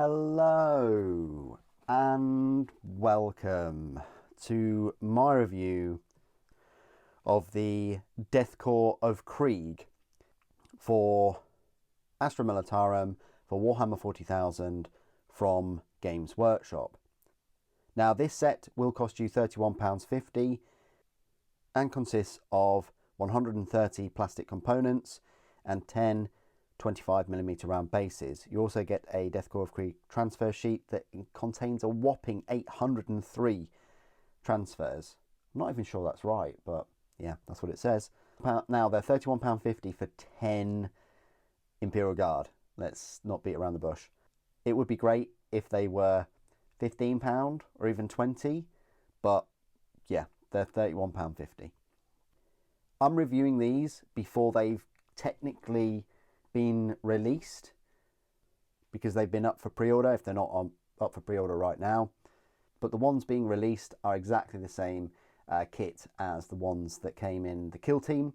Hello and welcome to my review of the Death Korps of Krieg for Astra Militarum for Warhammer 40,000 from Games Workshop. Now this set will cost you £31.50 and consists of 130 plastic components and 10 25mm round bases. You also get a Death Korps of Krieg transfer sheet that contains a whopping 803 transfers. I'm not even sure that's right, but yeah, that's what it says. Now they're £31.50 for 10 Imperial Guard. Let's not beat around the bush. It would be great if they were £15 or even 20, but yeah, they're £31.50. I'm reviewing these before they've technically been released because they've been up for pre-order if they're not up for pre-order right now, but the ones being released are exactly the same kit as the ones that came in the Kill Team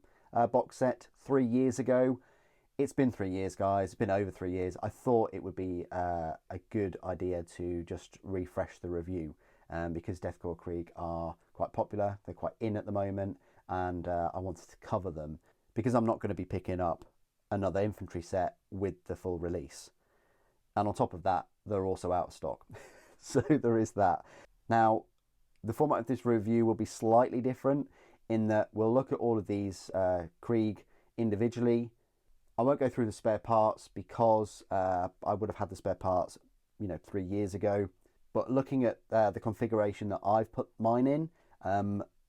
box set 3 years ago. It's been 3 years, guys. It's been over 3 years. I thought it would be a good idea to just refresh the review because Death Korps Krieg are quite popular. They're quite in at the moment, and I wanted to cover them because I'm not going to be picking up another infantry set with the full release, and on top of that they're also out of stock. So there is that. Now the format of this review will be slightly different in that we'll look at all of these Krieg individually. I won't go through the spare parts because I would have had the spare parts 3 years ago, but looking at the configuration that I've put mine in,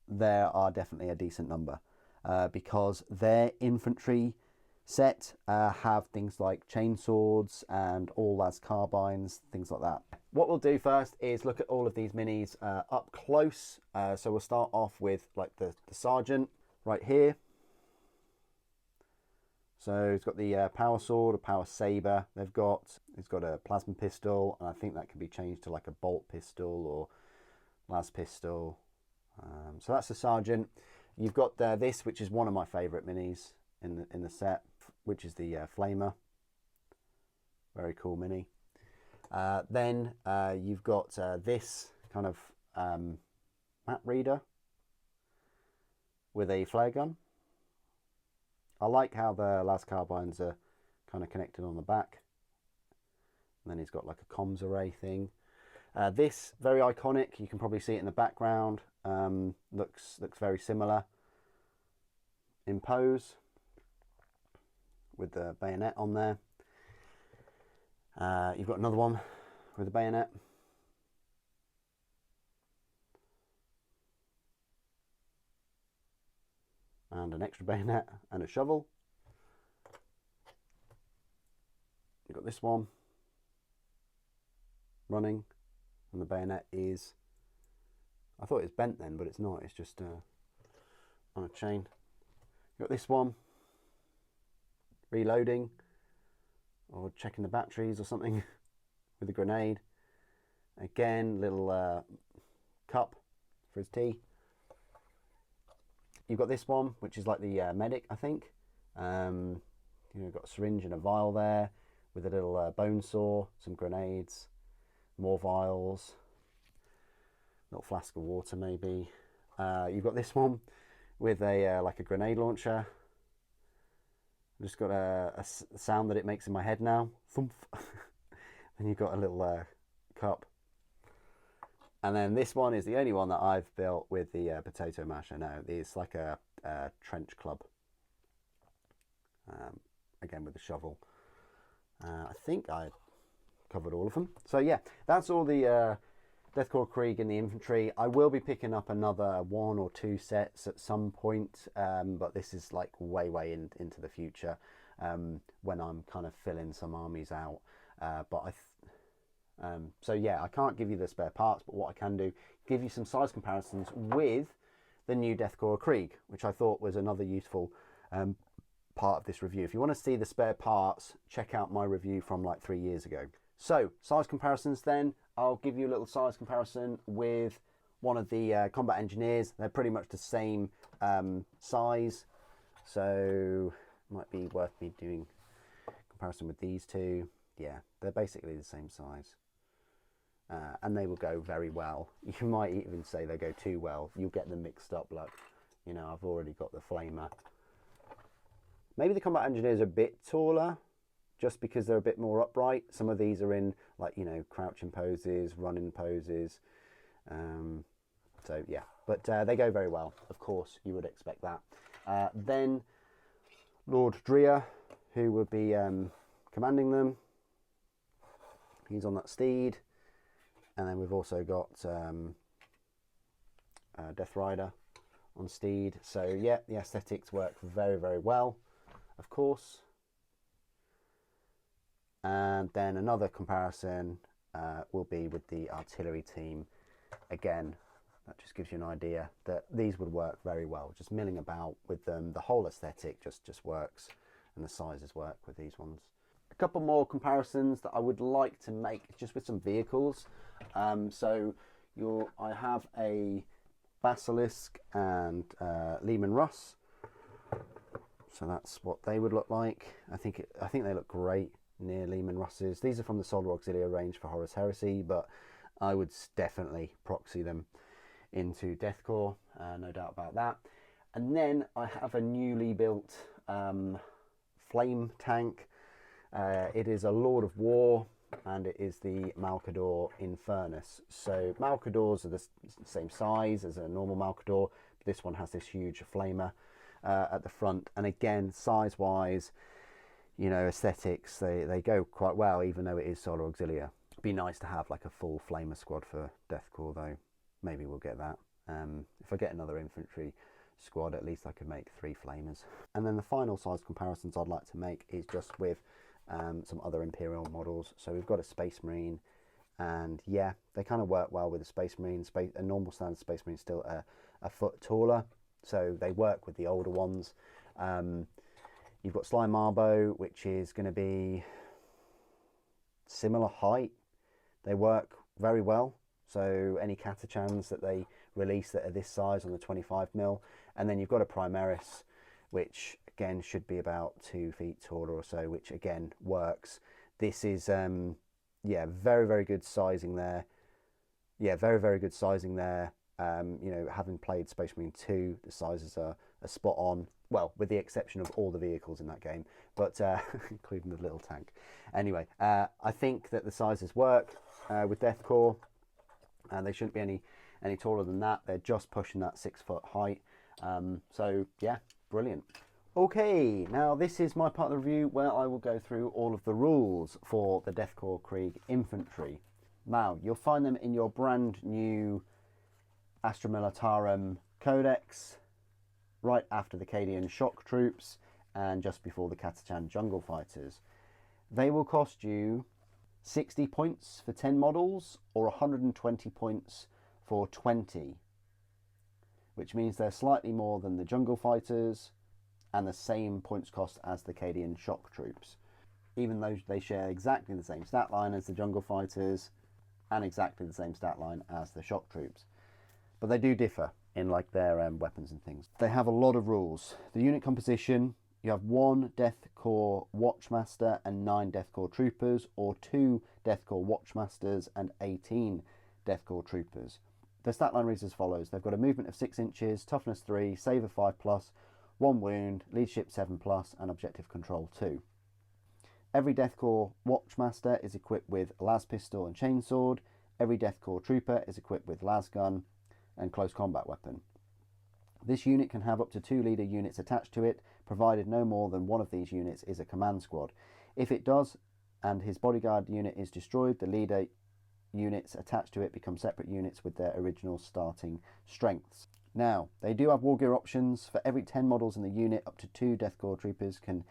there are definitely a decent number because their infantry set have things like chainswords and all las carbines, things like that. What we'll do first is look at all of these minis up close. So we'll start off with like the sergeant right here. So he's got the power sword or power saber. He's got a plasma pistol, and I think that can be changed to like a bolt pistol or las pistol. So that's the sergeant. You've got this, which is one of my favourite minis in the set, which is the flamer. Very cool mini. Then you've got this kind of map reader with a flare gun. I like how the las carbines are kind of connected on the back. And then he's got like a comms array thing. This, very iconic. You can probably see it in the background. Looks very similar in pose, with the bayonet on there. You've got another one with a bayonet. And an extra bayonet and a shovel. You've got this one running, and the bayonet is, I thought it was bent then, but it's not. It's just on a chain. You've got this one reloading or checking the batteries or something with a grenade. Again, little cup for his tea. You've got this one, which is like the medic, I think. You've got a syringe and a vial there with a little bone saw, some grenades, more vials, little flask of water maybe. You've got this one with a like a grenade launcher. I've just got a sound that it makes in my head now. Thump. Then you've got a little cup. And then this one is the only one that I've built with the potato masher now. It's like a trench club. Again with the shovel. I think I covered all of them. So yeah, that's all the Death Korps Krieg in the infantry. I will be picking up another 1 or 2 sets at some point, but this is like way into the future when I'm kind of filling some armies out. So yeah, I can't give you the spare parts, but what I can do, give you some size comparisons with the new Death Korps Krieg, which I thought was another useful part of this review. If you want to see the spare parts, check out my review from like 3 years ago. So size comparisons then, I'll give you a little size comparison with one of the combat engineers. They're pretty much the same size, so might be worth me doing comparison with these two. yeah, they're basically the same size. And they will go very well. You might even say they go too well. You'll get them mixed up, like, you know, I've already got the flamer. Maybe the combat engineers are a bit taller, just because they're a bit more upright. Some of these are in, like, you know, crouching poses, running poses. So yeah, but they go very well. Of course, you would expect that. Then Lord Dreer, who would be commanding them. He's on that steed. And then we've also got Death Rider on steed. So yeah, the aesthetics work very, very well, of course. And then another comparison will be with the artillery team. Again, that just gives you an idea that these would work very well. Just milling about with them, the whole aesthetic just works, and the sizes work with these ones. A couple more comparisons that I would like to make just with some vehicles. So I have a Basilisk and Lehman Russ. So that's what they would look like. I think they look great near Lehman Russes. These are from the Solar Auxilia range for Horus Heresy, but I would definitely proxy them into Deathcore, no doubt about that. And then I have a newly built flame tank. It is a Lord of War, and it is the Malcador Infernus. So Malcadors are the same size as a normal Malcador. This one has this huge flamer at the front, and again, size-wise, you know, aesthetics, they go quite well, even though it is Solar Auxilia. It'd be nice to have like a full flamer squad for Deathcore, though. Maybe we'll get that. If I get another infantry squad, at least I could make 3 flamers. And then the final size comparisons I'd like to make is just with some other Imperial models. So we've got a Space Marine, and yeah, they kind of work well with a Space Marine. A normal standard Space Marine is still a foot taller, so they work with the older ones. You've got Sly Marbo, which is going to be similar height. They work very well. So any Catachans that they release that are this size on the 25mm, and then you've got a Primaris, which again should be about 2 feet taller or so, which again works. This is yeah, very good sizing there. Yeah, very good sizing there. You know, having played Space Marine 2, the sizes are spot on. Well, with the exception of all the vehicles in that game, but including the little tank. Anyway, I think that the sizes work with Deathcore, and they shouldn't be any taller than that. They're just pushing that 6 foot height. So yeah, brilliant. Okay, now this is my part of the review where I will go through all of the rules for the Deathcore Krieg Infantry. Now, you'll find them in your brand new Astra Militarum Codex, right after the Cadian Shock Troops and just before the Catachan Jungle Fighters. They will cost you 60 points for 10 models or 120 points for 20, which means they're slightly more than the Jungle Fighters and the same points cost as the Cadian Shock Troops, even though they share exactly the same stat line as the Jungle Fighters and exactly the same stat line as the Shock Troops. But they do differ in like their weapons and things. They have a lot of rules. The unit composition, you have 1 Death Corps Watchmaster and 9 Death Corps Troopers, or 2 Death Corps Watchmasters and 18 Death Corps Troopers. The stat line reads as follows. They've got a movement of 6 inches, toughness 3, save of 5+, 1 wound, leadership 7+, and objective control 2. Every Death Corps Watchmaster is equipped with las pistol and chainsword. Every Death Corps Trooper is equipped with las gun and close combat weapon. This unit can have up to 2 leader units attached to it, provided no more than one of these units is a command squad. If it does, and his bodyguard unit is destroyed, the leader units attached to it become separate units with their original starting strengths. Now, they do have wargear options. For every 10 models in the unit, up to 2 Death Corps Troopers can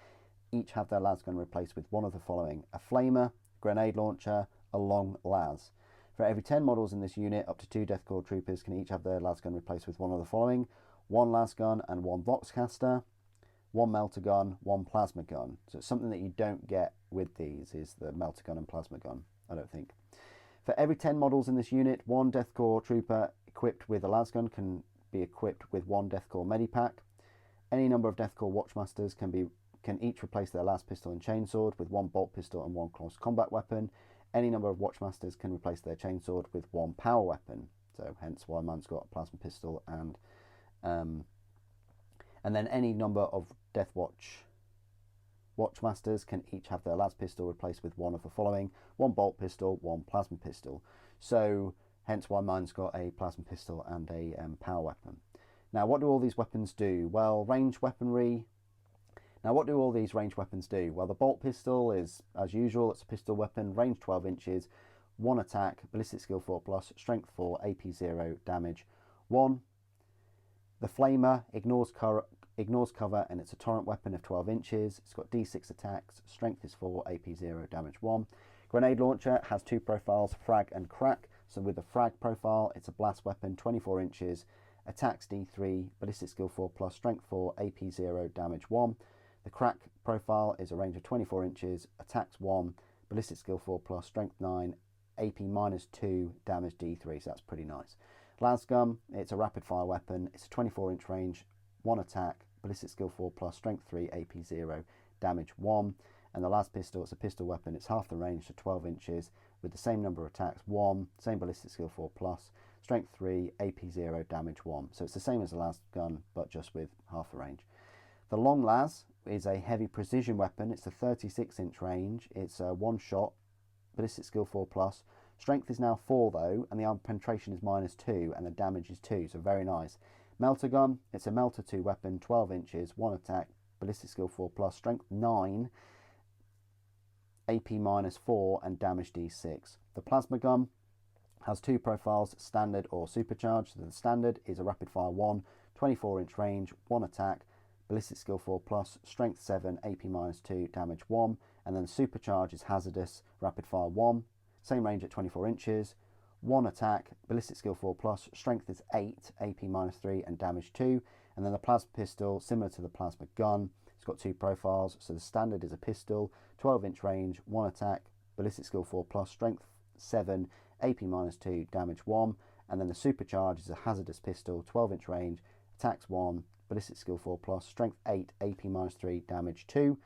each have their las gun replaced with one of the following: a flamer, grenade launcher, a long las. For every 10 models in this unit, up to 2 Death Corps Troopers can each have their las gun replaced with one of the following: 1 las gun and 1 voxcaster, 1 melter gun, 1 plasma gun. So it's something that you don't get with these, is the melter gun and plasma gun, I don't think. For every 10 models in this unit, 1 Death Corps Trooper equipped with a las gun can be equipped with 1 Death Corps Medipack. Any number of Death Corps Watchmasters can can each replace their las pistol and chainsword with one bolt pistol and one close combat weapon. Any number of watchmasters can replace their chainsword with one power weapon. So hence why mine's got a plasma pistol and then any number of Death Watch watchmasters can each have their las pistol replaced with one of the following: one bolt pistol, one plasma pistol. So hence why mine's got a plasma pistol and a power weapon. Now, what do all these weapons do? Well, range weaponry. Now, what do all these range weapons do? Well, the bolt pistol is, as usual, it's a pistol weapon, range 12 inches, 1 attack, ballistic skill 4+, strength 4, AP 0, damage 1. The flamer ignores cover, and it's a torrent weapon of 12 inches. It's got D6 attacks, strength is 4, AP 0, damage 1. Grenade launcher has two profiles, frag and crack. So with the frag profile, it's a blast weapon, 24 inches, attacks D3, ballistic skill 4+, strength 4, AP 0, damage 1. The crack profile is a range of 24 inches, attacks 1, ballistic skill 4+, strength 9, AP -2, damage D3, so that's pretty nice. Lasgun, it's a rapid fire weapon, it's a 24-inch range, 1 attack, ballistic skill 4+, strength 3, AP 0, damage 1. And the las pistol, it's a pistol weapon, it's half the range to 12 inches, with the same number of attacks, 1, same ballistic skill 4+, strength 3, AP 0, damage 1. So it's the same as the las gun, but just with half the range. The long las is a heavy precision weapon, it's a 36-inch range, it's a one shot, ballistic skill 4+, strength is now 4 though, and the armor penetration is -2, and the damage is 2, so very nice. Melter gun, it's a melter 2 weapon, 12 inches, 1 attack, ballistic skill 4+, strength 9, AP -4, and damage D6. The plasma gun has two profiles, standard or supercharged. So the standard is a rapid fire 1, 24-inch range, 1 attack, ballistic skill 4+, strength 7, AP -2, damage 1. And then the supercharged is hazardous, rapid fire 1, same range at 24 inches, 1 attack, ballistic skill 4+, strength is 8, AP -3, and damage 2. And then the plasma pistol, similar to the plasma gun, it's got two profiles. So the standard is a pistol, 12-inch range, 1 attack, ballistic skill 4+, strength 7, AP -2, damage 1. And then the supercharge is a hazardous pistol, 12-inch range, attacks 1, ballistic skill 4+, strength 8, AP -3, damage 2.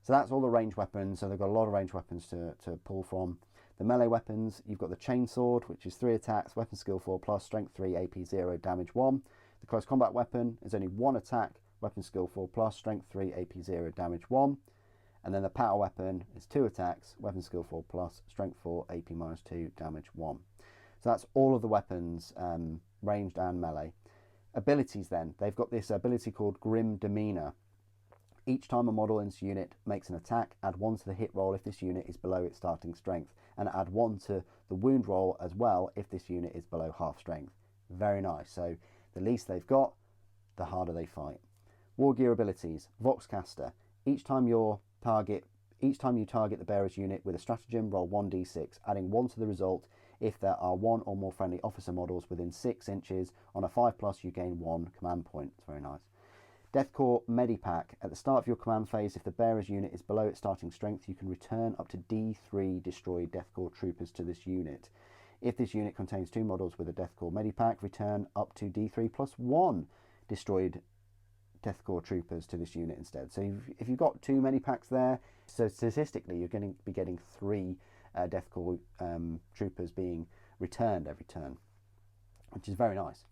So that's all the range weapons. So they've got a lot of range weapons to pull from. The melee weapons, you've got the chainsword, which is 3 attacks, weapon skill 4+, strength 3, AP 0, damage 1. The close combat weapon is only 1 attack, weapon skill 4+, strength 3, AP 0, damage 1. And then the power weapon is 2 attacks, weapon skill 4+, strength 4, AP -2, damage 1. So that's all of the weapons, ranged and melee. Abilities then, they've got this ability called Grim Demeanor. Each time a model in this unit makes an attack, add 1 to the hit roll if this unit is below its starting strength, and add 1 to the wound roll as well if this unit is below half strength. Very nice. So the least they've got, the harder they fight. Wargear abilities, Voxcaster. Each time you target the bearer's unit with a stratagem, roll 1d6, adding 1 to the result if there are 1 or more friendly officer models within 6 inches. On a 5+, you gain 1 command point. It's very nice. Death Corps Medipack. At the start of your command phase, if the bearer's unit is below its starting strength, you can return up to D3 destroyed Death Corps troopers to this unit. If this unit contains 2 models with a Death Corps Medipack, return up to D3 + 1 destroyed Death Corps troopers to this unit instead. So if you've got 2 Medipacks there, so statistically you're going to be getting 3 Death Corps troopers being returned every turn, which is very nice.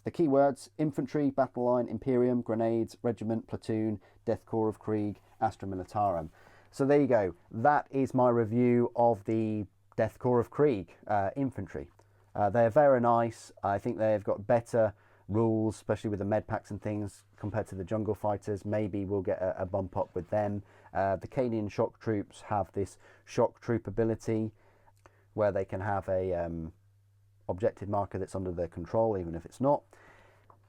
The keywords: infantry, battle line, Imperium, grenades, regiment, platoon, Death Corps of Krieg, Astra Militarum. So there you go. That is my review of the Death Corps of Krieg infantry. They're very nice. I think they've got better rules, especially with the med packs and things, compared to the jungle fighters. Maybe we'll get a bump up with them. The Canadian shock troops have this shock troop ability where they can have a objective marker that's under their control, even if it's not.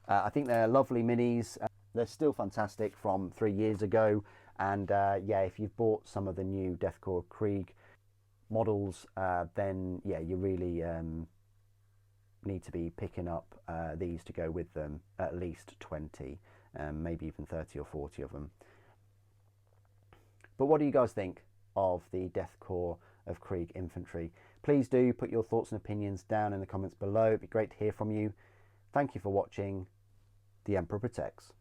I think they're lovely minis. They're still fantastic from 3 years ago. And yeah, if you've bought some of the new Death Corps of Krieg models, then yeah, you really need to be picking up these to go with them, at least 20, maybe even 30 or 40 of them. But what do you guys think of the Death Corps of Krieg infantry? Please do put your thoughts and opinions down in the comments below. It'd be great to hear from you. Thank you for watching. The Emperor Protects.